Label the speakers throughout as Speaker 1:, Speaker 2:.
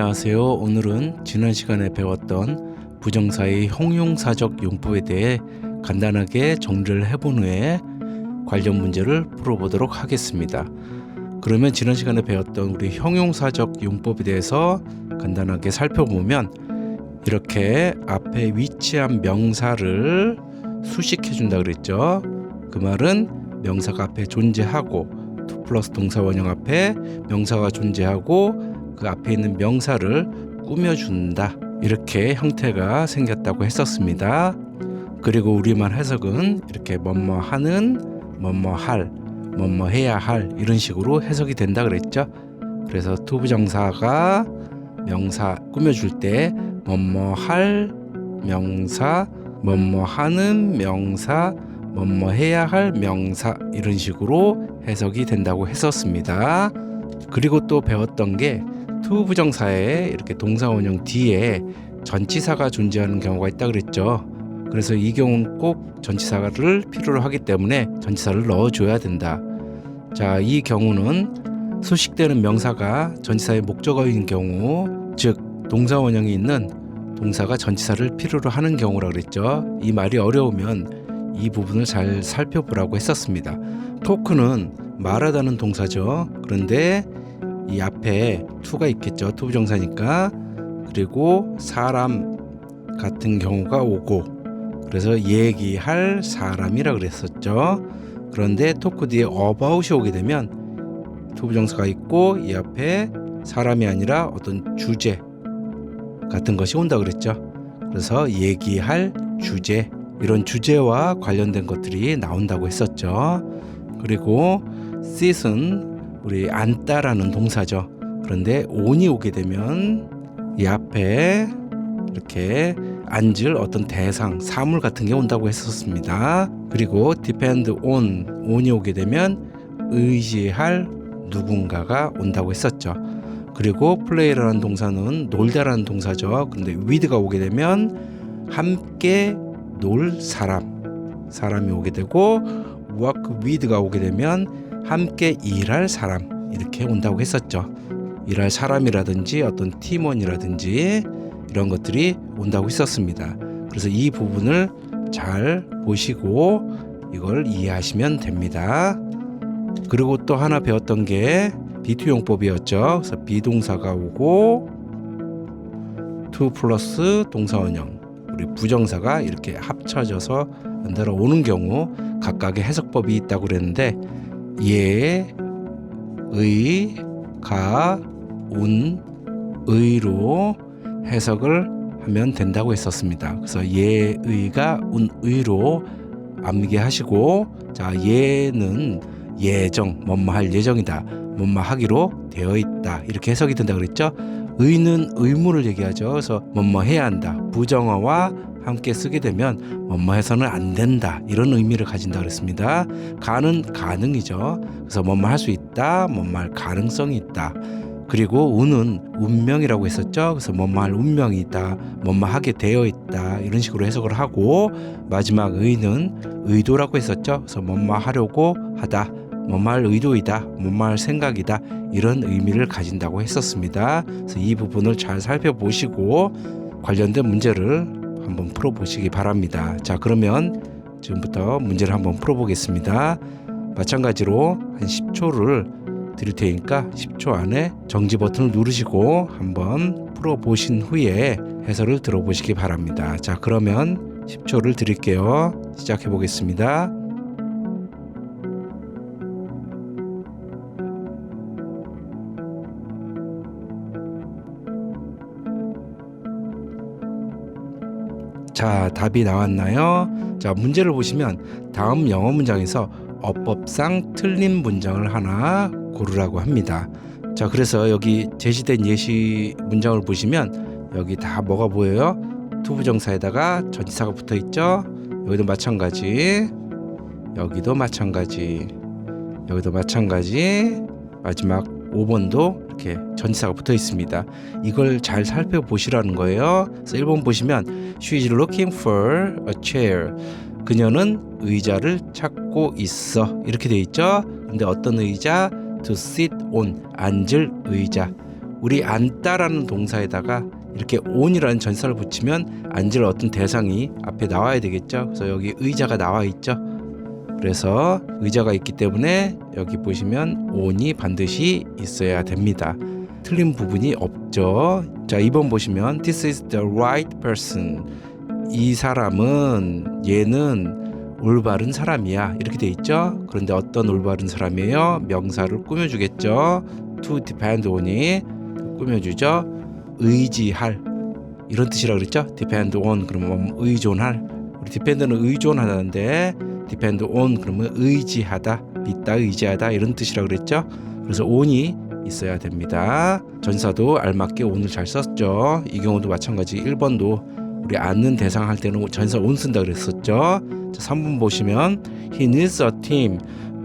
Speaker 1: 안녕하세요. 오늘은 지난 시간에 배웠던 부정사의 형용사적 용법에 대해 간단하게 정리를 해본 후에 관련 문제를 풀어보도록 하겠습니다. 그러면 지난 시간에 배웠던 우리 형용사적 용법에 대해서 간단하게 살펴보면 이렇게 앞에 위치한 명사를 수식해 준다 그랬죠. 그 말은 명사가 앞에 존재하고 to 플러스 동사 원형 앞에 명사가 존재하고 그 앞에 있는 명사를 꾸며준다, 이렇게 형태가 생겼다고 했었습니다. 그리고 우리말 해석은 이렇게 뭐뭐 하는, 뭐뭐 할, 뭐뭐 해야 할, 이런 식으로 해석이 된다 그랬죠. 그래서 to 부정사가 명사 꾸며줄 때 뭐뭐 할 명사, 뭐뭐 하는 명사, 뭐뭐 해야 할 명사, 이런 식으로 해석이 된다고 했었습니다. 그리고 또 배웠던 게 to 부정사에 이렇게 동사 원형 뒤에 전치사가 존재하는 경우가 있다 그랬죠. 그래서 이 경우는 꼭 전치사를 필요로 하기 때문에 전치사를 넣어줘야 된다. 자, 이 경우는 수식되는 명사가 전치사의 목적어인 경우, 즉 동사 원형이 있는 동사가 전치사를 필요로 하는 경우라 그랬죠. 이 말이 어려우면 이 부분을 잘 살펴보라고 했었습니다. 토크는 말하다는 동사죠. 그런데 이 앞에 to가 있겠죠. to 부정사니까. 그리고 사람 같은 경우가 오고, 그래서 얘기할 사람이라 그랬었죠. 그런데 토크 뒤에 about이 오게 되면 to 부정사가 있고 이 앞에 사람이 아니라 어떤 주제 같은 것이 온다 그랬죠. 그래서 얘기할 주제, 이런 주제와 관련된 것들이 나온다고 했었죠. 그리고 sit은 우리 앉다라는 동사죠. 그런데 on이 오게 되면 이 앞에 이렇게 앉을 어떤 대상, 사물 같은 게 온다고 했었습니다. 그리고 depend on이 오게 되면 의지할 누군가가 온다고 했었죠. 그리고 play라는 동사는 놀다라는 동사죠. 근데 with가 오게 되면 함께 놀 사람이 오게 되고, work with가 오게 되면 함께 일할 사람, 이렇게 온다고 했었죠. 일할 사람이라든지 어떤 팀원이라든지 이런 것들이 온다고 했었습니다. 그래서 이 부분을 잘 보시고 이걸 이해하시면 됩니다. 그리고 또 하나 배웠던 게 be2 용법이었죠. 그래서 비동사가 오고 to 플러스 동사 원형, 우리 부정사가 이렇게 합쳐져서 연달아 오는 경우 각각의 해석법이 있다고 그랬는데, 예, 의, 가, 운, 의로 해석을 하면 된다고 했었습니다. 그래서 예, 의가, 운, 의로 암기게 하시고, 자, 예는 예정, 뭐뭐 할 예정이다, 뭐뭐 하기로 되어 있다, 이렇게 해석이 된다 그랬죠. 의는 의무를 얘기하죠. 그래서 뭐뭐 해야 한다, 부정어와 함께 쓰게 되면 뭐뭐 해서는 안 된다, 이런 의미를 가진다 그랬습니다. 가는 가능이죠. 그래서 뭐뭐 할 수 있다, 뭐뭐 할 가능성이 있다. 그리고 운은 운명이라고 했었죠. 그래서 뭐뭐 할 운명이 있다, 뭐뭐 하게 되어 있다, 이런 식으로 해석을 하고, 마지막 의는 의도라고 했었죠. 그래서 뭐뭐 하려고 하다, 뭐뭐 할 의도이다, 뭐뭐 할 생각이다, 이런 의미를 가진다고 했었습니다. 그래서 이 부분을 잘 살펴보시고 관련된 문제를 한번 풀어보시기 바랍니다. 자, 그러면 지금부터 문제를 한번 풀어보겠습니다. 마찬가지로 한 10초를 드릴 테니까 10초 안에 정지 버튼을 누르시고 한번 풀어보신 후에 해설을 들어보시기 바랍니다. 자, 그러면 10초를 드릴게요. 시작해 보겠습니다. 자, 답이 나왔나요? 자, 문제를 보시면 다음 영어 문장에서 어법상 틀린 문장을 하나 고르라고 합니다. 자, 그래서 여기 제시된 예시 문장을 보시면 여기 다 뭐가 보여요? to 부정사에다가 전치사가 붙어 있죠. 여기도 마찬가지, 여기도 마찬가지, 여기도 마찬가지, 마지막 5번도 이렇게 전치사가 붙어 있습니다. 이걸 잘 살펴보시라는 거예요. 그래서 1번 보시면 She is looking for a chair. 그녀는 의자를 찾고 있어, 이렇게 돼 있죠. 근데 어떤 의자? To sit on, 앉을 의자. 우리 앉다라는 동사에다가 이렇게 on이라는 전사를 붙이면 앉을 어떤 대상이 앞에 나와야 되겠죠. 그래서 여기 의자가 나와 있죠. 그래서 의자가 있기 때문에 여기 보시면 on이 반드시 있어야 됩니다. 틀린 부분이 없죠. 자, 2번 보시면 This is the right person. 이 사람은, 얘는 올바른 사람이야, 이렇게 돼 있죠. 그런데 어떤 올바른 사람이에요? 명사를 꾸며주겠죠. To depend on이 꾸며주죠. 의지할, 이런 뜻이라고 그랬죠. depend on 그러면 의존할. 우리 depend는 의존하는데 depend on 그러면 의지하다, 믿다, 의지하다, 이런 뜻이라고 그랬죠. 그래서 on이 있어야 됩니다. 전사도 알맞게 on을 잘 썼죠. 이 경우도 마찬가지. 1번도 우리 앉는 대상 할 때는 전사 on 쓴다 그랬었죠. 자, 3번 보시면 He needs a team.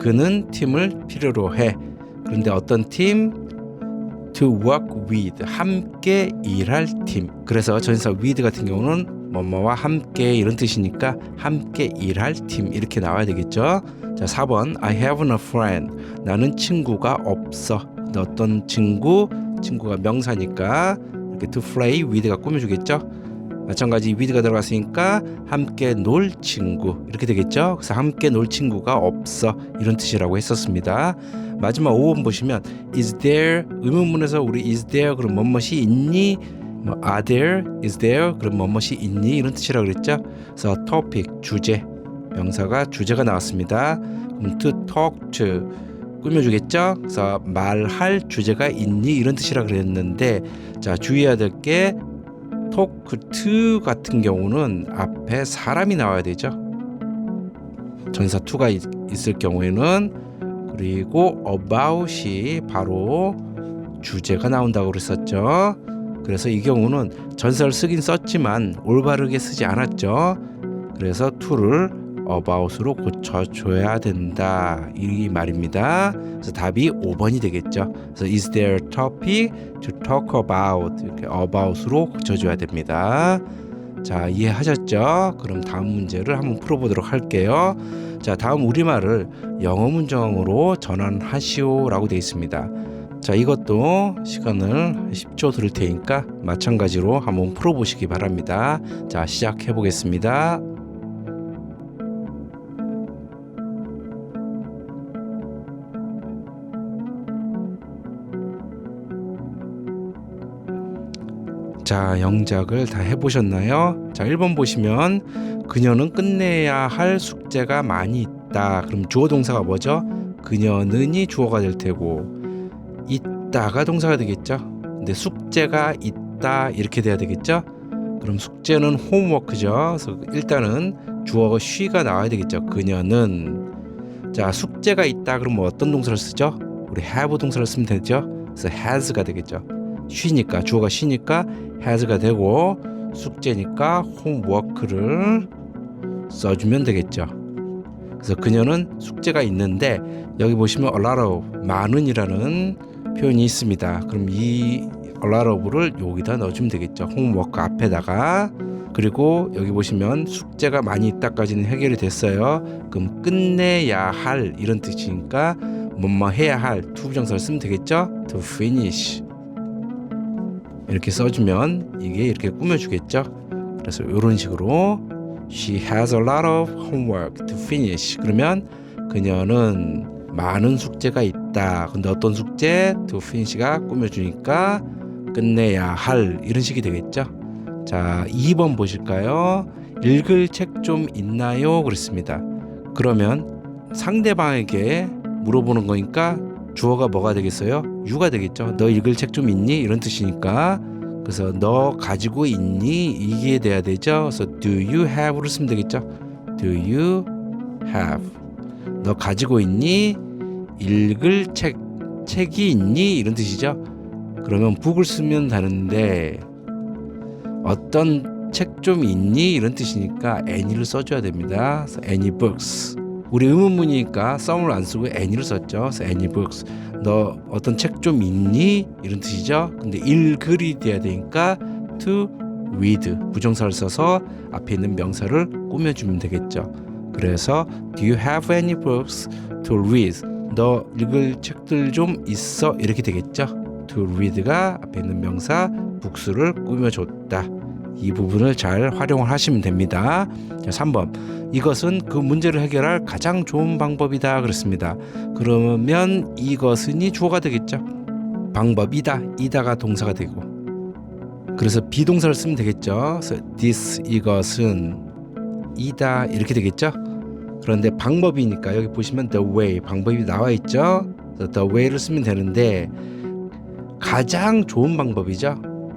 Speaker 1: 그는 팀을 필요로 해. 그런데 어떤 팀? To work with. 함께 일할 팀. 그래서 전사 with 같은 경우는 뭐뭐와 함께 이런 뜻이니까 함께 일할 팀 이렇게 나와야 되겠죠. 자, 4번 I have no friend. 나는 친구가 없어. 근데 어떤 친구? 친구가 명사니까 이렇게 to play with가 꾸며주겠죠. 마찬가지 with가 들어갔으니까 함께 놀 친구 이렇게 되겠죠. 그래서 함께 놀 친구가 없어 이런 뜻이라고 했었습니다. 마지막 5번 보시면 is there 의문문에서 우리 is there 그럼 뭐뭇이 있니? 뭐 are there, is there 그럼 뭐뭇이 있니? 이런 뜻이라고 그랬죠. 그래서 topic 주제 명사가 주제가 나왔습니다. 그럼 to talk to 꾸며주겠죠. 그래서 말할 주제가 있니? 이런 뜻이라고 그랬는데 자, 주의해야 될 게 talk to 같은 경우는 앞에 사람이 나와야 되죠. 전사 to가 있을 경우에는. 그리고 about이 바로 주제가 나온다고 그랬었죠. 그래서 이 경우는 전사를 쓰긴 썼지만 올바르게 쓰지 않았죠. 그래서 to를 about으로 고쳐줘야 된다 이 말입니다. 그래서 답이 5번이 되겠죠. 그래서 is there a topic to talk about 이렇게 about으로 고쳐줘야 됩니다. 자, 이해하셨죠? 그럼 다음 문제를 한번 풀어보도록 할게요. 자, 다음 우리말을 영어 문장으로 전환하시오 라고 되어 있습니다. 자, 이것도 시간을 10초 드릴 테니까 마찬가지로 한번 풀어보시기 바랍니다. 자, 시작해 보겠습니다. 자, 영작을 다 해보셨나요? 자, 1번 보시면 그녀는 끝내야 할 숙제가 많이 있다. 그럼 주어 동사가 뭐죠? 그녀는이 주어가 될 테고 있다가 동사가 되겠죠. 근데 숙제가 있다 이렇게 돼야 되겠죠. 그럼 숙제는 홈워크죠. 그래서 일단은 주어가 she가 나와야 되겠죠. 그녀는. 자, 숙제가 있다 그러면 어떤 동사를 쓰죠? 우리 have 동사를 쓰면 되죠. 그래서 has가 되겠죠. 쉬니까 주어가 쉬니까 has가 되고 숙제니까 homework를 써주면 되겠죠. 그래서 그녀는 숙제가 있는데 여기 보시면 a lot of 많은이라는 표현이 있습니다. 그럼 이 a lot of를 여기다 넣어주면 되겠죠. homework 앞에다가. 그리고 여기 보시면 숙제가 많이 있다까지는 해결이 됐어요. 그럼 끝내야 할 이런 뜻이니까 뭐뭐 해야 할 to 부정사를 쓰면 되겠죠. to finish 이렇게 써주면 이게 이렇게 꾸며주겠죠. 그래서 이런 식으로 She has a lot of homework to finish. 그러면 그녀는 많은 숙제가 있다. 근데 어떤 숙제? to finish가 꾸며주니까 끝내야 할 이런 식이 되겠죠. 자, 2번 보실까요? 읽을 책 좀 있나요? 그랬습니다. 그러면 상대방에게 물어보는 거니까 주어가 뭐가 되겠어요? you가 되겠죠. 너 읽을 책 좀 있니? 이런 뜻이니까. 그래서 너 가지고 있니? 이게 돼야 되죠. 그래서 do you have를 쓰면 되겠죠. do you have. 너 가지고 있니? 읽을 책이 있니? 이런 뜻이죠. 그러면 book을 쓰면 되는데 어떤 책 좀 있니? 이런 뜻이니까 any를 써줘야 됩니다. 그래서 any books. 우리 의문문이니까 some을 안 쓰고 any를 썼죠. 그래서 any books. 너 어떤 책 좀 있니? 이런 뜻이죠. 근데 읽을이 돼야 되니까 to read 부정사를 써서 앞에 있는 명사를 꾸며주면 되겠죠. 그래서 do you have any books to read? 너 읽을 책들 좀 있어? 이렇게 되겠죠. to read가 앞에 있는 명사 books를 꾸며줬다. 이 부분을 잘 활용을 하시면 됩니다. 자, 3번. 이것은 그 문제를 해결할 가장 좋은 방법이다 그랬습니다. 그러면 이것은이 주어가 되겠죠. 방법이다, 이다가 동사가 되고, 그래서 비동사를 쓰면 되겠죠. 그래서 this, 이것은 이다 이렇게 되겠죠. 그런데 방법이니까 여기 보시면 the way, 방법이 나와 있죠. 그래서 the way를 쓰면 되는데 가장 좋은 방법이죠.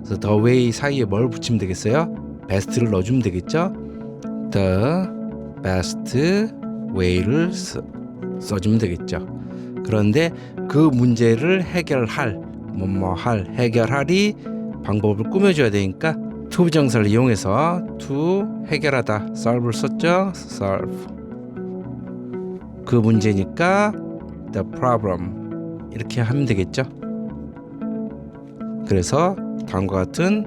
Speaker 1: 그래서 the way 사이에 뭘 붙이면 되겠어요? best를 넣어주면 되겠죠. the best way를 써주면 되겠죠. 그런데 그 문제를 해결할, 해결하리 방법을 꾸며줘야 되니까 to 부정사를 이용해서 to 해결하다, solve를 썼죠. solve. 그 문제니까 the problem 이렇게 하면 되겠죠. 그래서 다음과 같은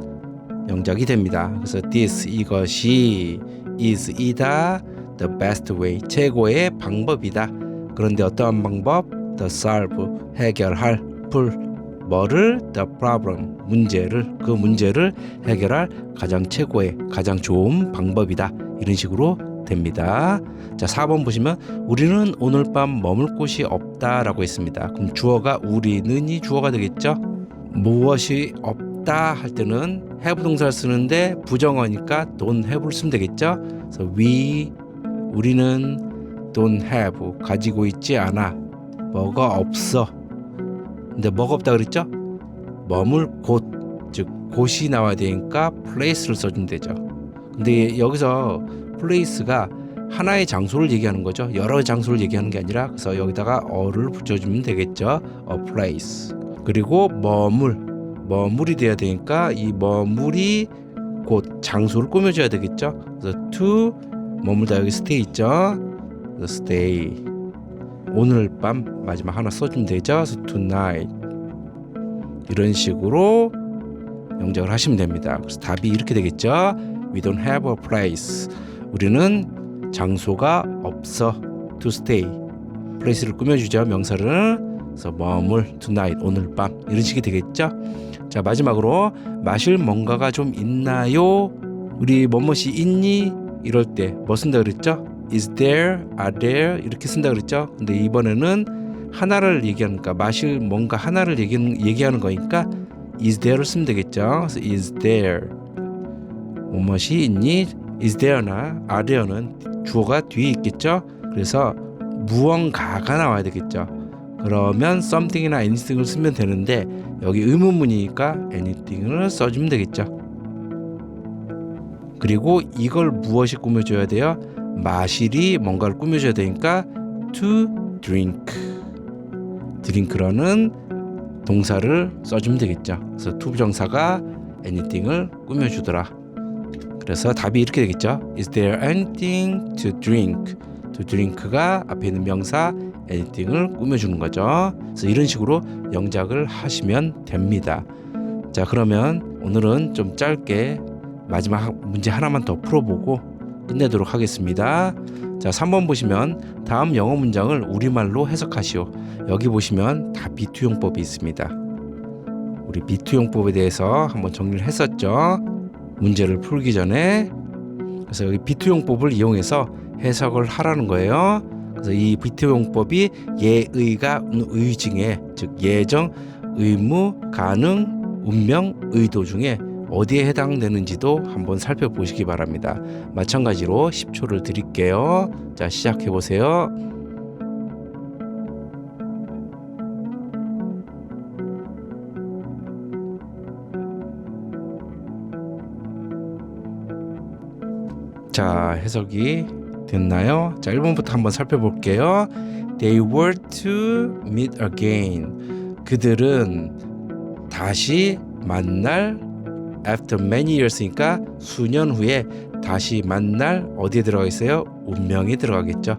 Speaker 1: 영작이 됩니다. 그래서 this, 이것이 is, 이다 the best way, 최고의 방법이다. 그런데 어떠한 방법? the solve, 해결할, 풀, 뭐를? the problem, 문제를, 그 문제를 해결할 가장 최고의, 가장 좋은 방법이다. 이런 식으로 됩니다. 자, 4번 보시면 우리는 오늘 밤 머물 곳이 없다라고 했습니다. 그럼 주어가 우리는이 주어가 되겠죠. 무엇이 없다 할 때는 have 동사를 쓰는데 부정어니까 don't have를 쓰면 되겠죠. 그래서 우리는 don't have, 가지고 있지 않아, 뭐가 없어. 근데 뭐가 없다 그랬죠? 머물 곳, 즉 곳이 나와야 되니까 place를 써주면 되죠. 근데 여기서 place가 하나의 장소를 얘기하는 거죠. 여러 장소를 얘기하는 게 아니라, 그래서 여기다가 어를 붙여주면 되겠죠. a place. 그리고 머물이 돼야 되니까 이 머물이 곳, 장소를 꾸며줘야 되겠죠. 그래서 to 머물다, 여기 stay 있죠. 그래서 stay. 오늘 밤 마지막 하나 써주면 되죠. 그래서 tonight. 이런 식으로 영작을 하시면 됩니다. 그래서 답이 이렇게 되겠죠. We don't have a place. 우리는 장소가 없어. to stay. place를 꾸며주죠. 명사를. 그래서 머물, tonight, 오늘 밤. 이런 식이 되겠죠. 자, 마지막으로 마실 뭔가가 좀 있나요? 우리 뭐뭇이 있니? 이럴 때 뭐 쓴다 그랬죠? is there, are there 이렇게 쓴다 그랬죠? 근데 이번에는 하나를 얘기하니까, 마실 뭔가 하나를 얘기하는 거니까 is there를 쓰면 되겠죠? 그래서 is there, 뭐뭇이 있니? is there나 are there는 주어가 뒤에 있겠죠? 그래서 무언가가 나와야 되겠죠? 그러면 something이나 anything을 쓰면 되는데 여기 의문문이니까 anything을 써주면 되겠죠. 그리고 이걸 무엇이 꾸며줘야 돼요? 마실이 뭔가를 꾸며줘야 되니까 to drink. drink라는 동사를 써주면 되겠죠. 그래서 to 부정사가 anything을 꾸며주더라. 그래서 답이 이렇게 되겠죠. Is there anything to drink? to drink가 앞에 있는 명사 anything을 꾸며주는 거죠. 그래서 이런 식으로 영작을 하시면 됩니다. 자, 그러면 오늘은 좀 짧게 마지막 문제 하나만 더 풀어보고 끝내도록 하겠습니다. 자, 3번 보시면 다음 영어 문장을 우리말로 해석하시오. 여기 보시면 다 비투용법이 있습니다. 우리 비투용법에 대해서 한번 정리를 했었죠. 문제를 풀기 전에. 그래서 여기 비투용법을 이용해서 해석을 하라는 거예요. 그래서 이 비투용법이 예의가 의징에, 즉 예정, 의무, 가능, 운명, 의도 중에 어디에 해당되는지도 한번 살펴보시기 바랍니다. 마찬가지로 10초를 드릴게요. 자, 시작해 보세요. 자, 해석이 됐나요? 자, 1번부터 한번 살펴볼게요. They were to meet again. 그들은 다시 만날, after many years니까 수년 후에 다시 만날, 어디에 들어가 있어요? 운명이 들어가겠죠.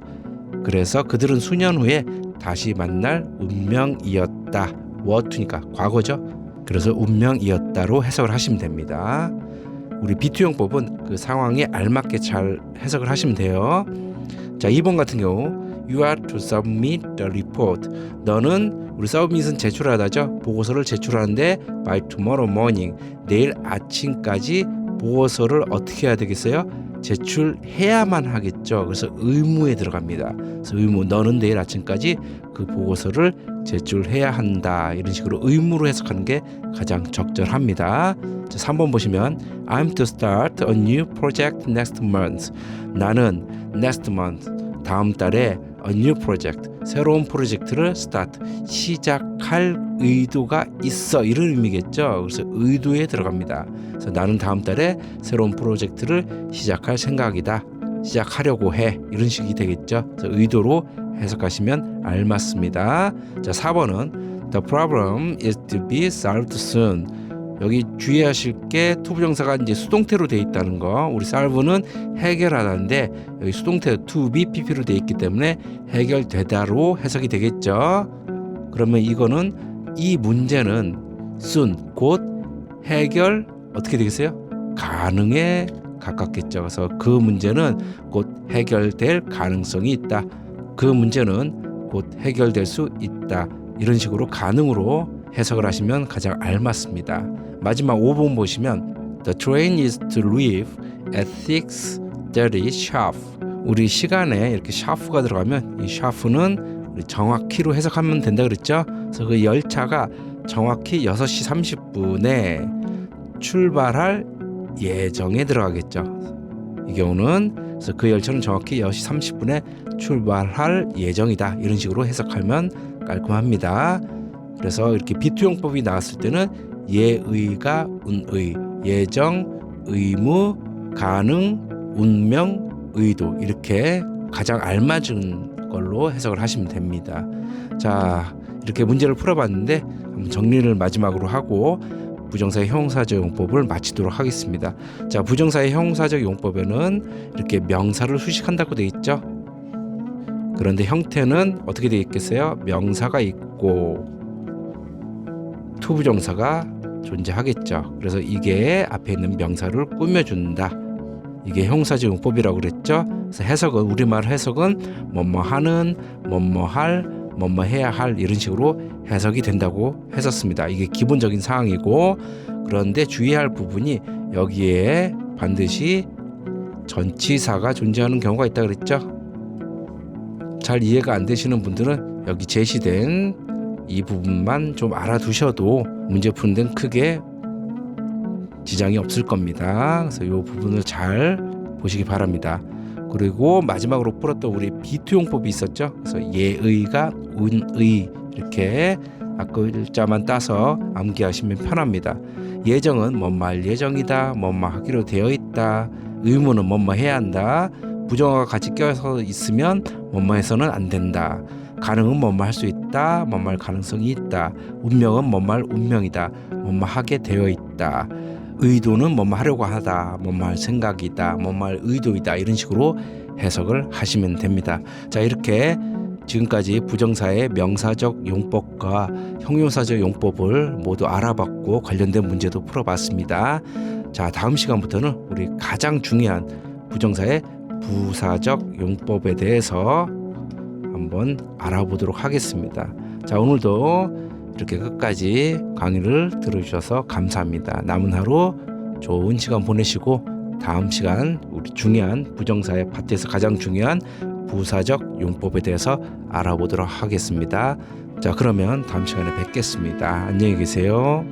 Speaker 1: 그래서 그들은 수년 후에 다시 만날 운명이었다. were to니까 과거죠. 그래서 운명이었다로 해석을 하시면 됩니다. 우리 비투용법은 그 상황에 알맞게 잘 해석을 하시면 돼요. 자, 2번 같은 경우 You are to submit the report. 너는 우리 서브밋은 제출하다죠. 보고서를 제출하는데 by tomorrow morning, 내일 아침까지 보고서를 어떻게 해야 되겠어요? 제출해야만 하겠죠. 그래서 의무에 들어갑니다. 그래서 의무, 너는 내일 아침까지 그 보고서를 제출해야 한다. 이런 식으로 의무로 해석하는 게 가장 적절합니다. 자, 3번 보시면 I'm to start a new project next month. 나는 next month, 다음 달에 a new project, 새로운 프로젝트를 start, 시작할 의도가 있어. 이런 의미겠죠. 그래서 의도에 들어갑니다. 그래서 나는 다음 달에 새로운 프로젝트를 시작할 생각이다. 시작하려고 해. 이런 식이 되겠죠. 그래서 의도로 해석하시면 알맞습니다. 자, 4번은 The problem is to be solved soon. 여기 주의하실 게 투부정사가 이제 수동태로 되어 있다는 거. 우리 solve는 해결하다인데 여기 수동태 to be pp로 되어 있기 때문에 해결되다로 해석이 되겠죠. 그러면 이거는 이 문제는 soon, 곧 해결 어떻게 되겠어요? 가능에 가깝겠죠. 그래서 그 문제는 곧 해결될 가능성이 있다. 그 문제는 곧 해결될 수 있다. 이런 식으로 가능으로 해석을 하시면 가장 알맞습니다. 마지막 5번 보시면 The train is to leave at 6:30 sharp. 우리 시간에 이렇게 sharp가 들어가면 이 sharp는 우리 정확히로 해석하면 된다 그랬죠. 그래서 그 열차가 정확히 6시 30분에 출발할 예정에 들어가겠죠. 이 경우는 그래서 그 열차는 정확히 6시 30분에 출발할 예정이다. 이런 식으로 해석하면 깔끔합니다. 그래서 이렇게 비투용법이 나왔을 때는 예의가 운의, 예정, 의무, 가능, 운명, 의도 이렇게 가장 알맞은 걸로 해석을 하시면 됩니다. 자, 이렇게 문제를 풀어봤는데 한번 정리를 마지막으로 하고 부정사의 형용사적 용법을 마치도록 하겠습니다. 자, 부정사의 형용사적 용법에는 이렇게 명사를 수식한다고 되어 있죠. 그런데 형태는 어떻게 되어 있겠어요? 명사가 있고 투부정사가 존재하겠죠. 그래서 이게 앞에 있는 명사를 꾸며준다. 이게 형용사적 용법이라고 그랬죠. 그래서 해석은, 우리말 해석은 뭐뭐하는, 뭐뭐할, 뭐뭐해야 할 이런 식으로 해석이 된다고 했었습니다. 이게 기본적인 사항이고, 그런데 주의할 부분이 여기에 반드시 전치사가 존재하는 경우가 있다 그랬죠. 잘 이해가 안 되시는 분들은 여기 제시된 이 부분만 좀 알아두셔도 문제 푸는 데는 크게 지장이 없을 겁니다. 그래서 이 부분을 잘 보시기 바랍니다. 그리고 마지막으로 풀었던 우리 비투용법이 있었죠. 그래서 예의가 운의 이렇게 앞글자만 따서 암기하시면 편합니다. 예정은 뭐뭐 할 예정이다, 뭐뭐 하기로 되어 있다. 의무는 뭐뭐 해야 한다. 부정어가 같이 껴서 있으면 뭐뭐 해서는 안 된다. 가능은 뭐뭐 할 수 있다, 뭐뭐 할 가능성이 있다. 운명은 뭐뭐 할 운명이다, 뭐뭐 하게 되어 있다. 의도는 뭐뭐 하려고 하다, 뭐뭐 할 생각이다, 뭐뭐 할 의도이다. 이런 식으로 해석을 하시면 됩니다. 자, 이렇게 지금까지 부정사의 명사적 용법과 형용사적 용법을 모두 알아봤고 관련된 문제도 풀어봤습니다. 자, 다음 시간부터는 우리 가장 중요한 부정사의 부사적 용법에 대해서 한번 알아보도록 하겠습니다. 자, 오늘도 이렇게 끝까지 강의를 들어주셔서 감사합니다. 남은 하루 좋은 시간 보내시고 다음 시간 우리 중요한 부정사의 파트에서 가장 중요한 부사적 용법에 대해서 알아보도록 하겠습니다. 자, 그러면 다음 시간에 뵙겠습니다. 안녕히 계세요.